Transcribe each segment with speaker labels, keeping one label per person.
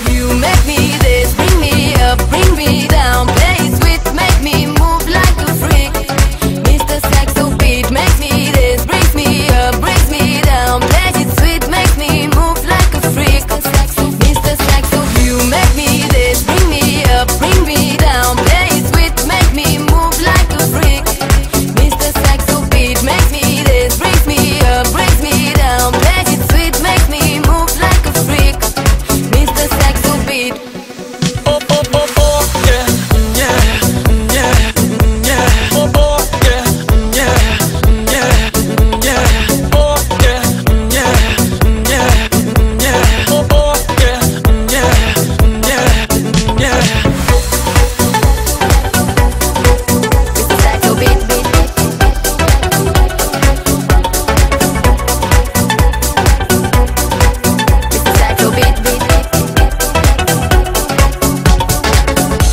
Speaker 1: You make me this, bring me up, bring me down, play it sweet, make me move like a freak. Mr. Saxo beat makes me this, brings me up, brings me down, play it sweet, makes me move like a freak. Mr. Saxo, you make me this, bring me up, bring me down, play it sweet, make me move like a freak. Mr. Saxo beat makes me this, brings me up, brings me down, play it sweet, makes me move like a freak. Mr. Saxo beat.
Speaker 2: Oh oh oh oh yeah yeah yeah yeah oh oh yeah yeah yeah yeah oh yeah yeah yeah yeah oh oh yeah yeah yeah yeah.
Speaker 1: Mr. Saxo beat, beat, beat. Mr. Saxo beat, beat, beat.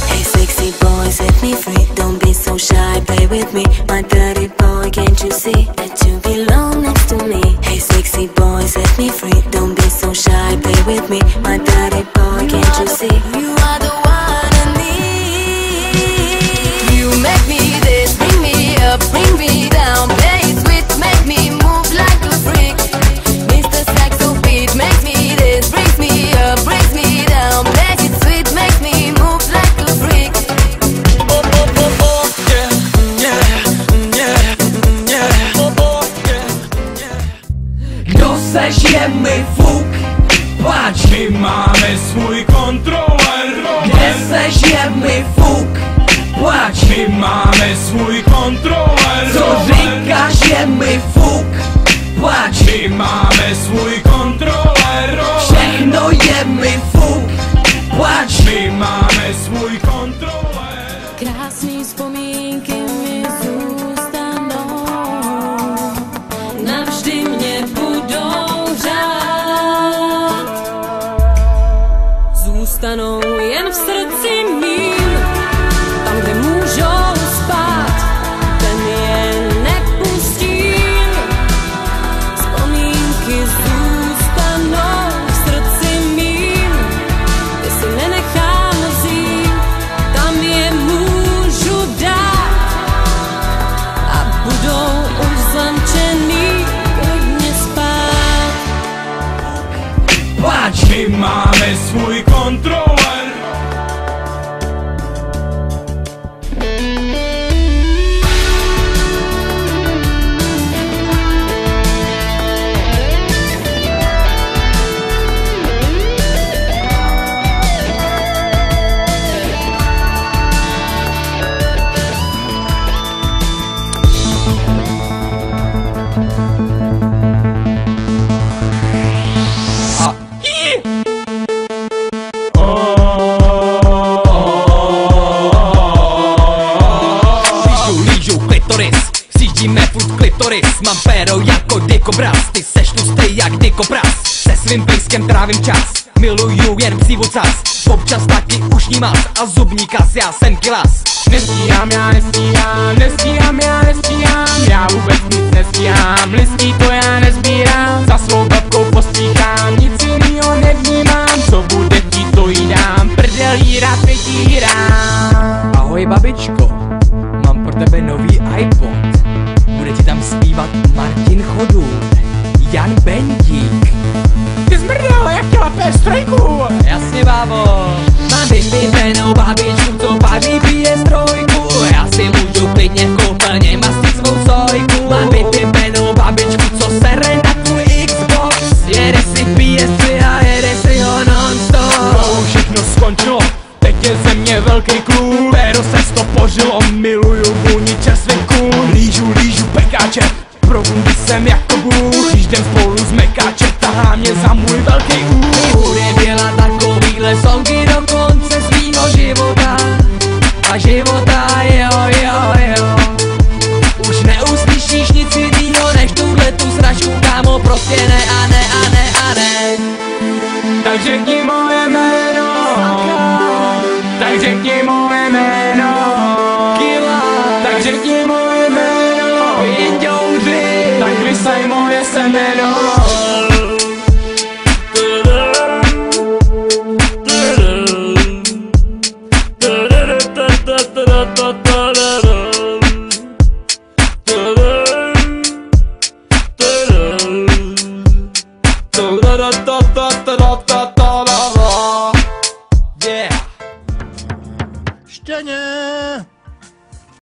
Speaker 3: Hey sexy boy, set me free. Don't be so shy, play with me. My dirty boy, can't you see that you belong next to me? Hey sexy boy, set me free. Don't be so shy, play with me. My dirty boy, can't you see?
Speaker 1: You are the one I need. You make me this, bring me up, bring me down, play it sweet, make me move like a freak. Mr. Saxo beat makes me this, brings me up, brings me down, play it sweet, makes me move like a freak.
Speaker 2: Oh oh oh oh yeah yeah yeah yeah oh oh yeah yeah.
Speaker 4: Kdo seš je mi fuk, plač.
Speaker 2: My máme svůj kontroler.
Speaker 4: Kde seš je mi fuk, plač.
Speaker 2: My máme svůj kontroler.
Speaker 4: Co říkáš je mi fuk, plač.
Speaker 2: My máme svůj kontroler.
Speaker 4: Všechno je mi fuk, plač.
Speaker 2: My máme svůj kontroler.
Speaker 3: Krásný vzpomínky mi zůstanou, navždy mě budou řád. Zůstanou jen v srdci mým, tam, kde můžou spát, ten je nepustím. Vzpomínky zůstanou v srdci mým, ty si nenechám vzít, tam je můžu dát a budou uzamčený klidně spát.
Speaker 4: Plač.
Speaker 2: My máme svůj kontroler.
Speaker 5: Lížu klitoris, sjíždíme furt klitoris. Mám péro jako dikobraz, ty seš tlustej jak dikobraz. Se svým blízkem trávím čas, miluju jen psí vocas. Občas taky ušní mas a zubní kas, já jsem kilas.
Speaker 6: Nestíhám, já nestíhám, nestíhám, já nestíhám. Já vůbec nic nestíhám, listí to já nezbírám. Za svou babkou postříkám, nic jinýho nevnímám. Co bude ti to jí dám, prdel jí rád vytírám.
Speaker 5: Ahoj babičko, mám pro tebe nový iPod. Bude ti tam zpívat Martin Chodůl, Jan Bendík.
Speaker 6: Ty zmrdel, jak chtěla PS3.
Speaker 5: Jasně bábo.
Speaker 4: Mám vypívenou babičku, co paří PS3. Já si můžu klidně v koupelně mastit svou sojku. Mám vypívenou babičku, co sere na tvůj Xbox. Jede si PS3 a jede si ho non-stop.
Speaker 6: To už všechno skončilo, teď je ze mě velký kluk. Péro se stopořilo, miluju vůni česviku. Lížu pekáče, pro vůni jsem jako Bůh. Jíždem spolu z mekáče, tahá mě za můj velký
Speaker 4: Bude dělat takovýhle songy do konce svýho života. A života, jo. Už neuslyšíš nic jinýho, než tuhletu sračku, kámo, prostě ne a ne a ne a ne.
Speaker 6: Tak řekni moje jméno, tak řekni moje jméno, tak řekni moje jméno,
Speaker 4: Indouři,
Speaker 6: tak vysaj moje semeno.
Speaker 2: ta ta ta ta ta ta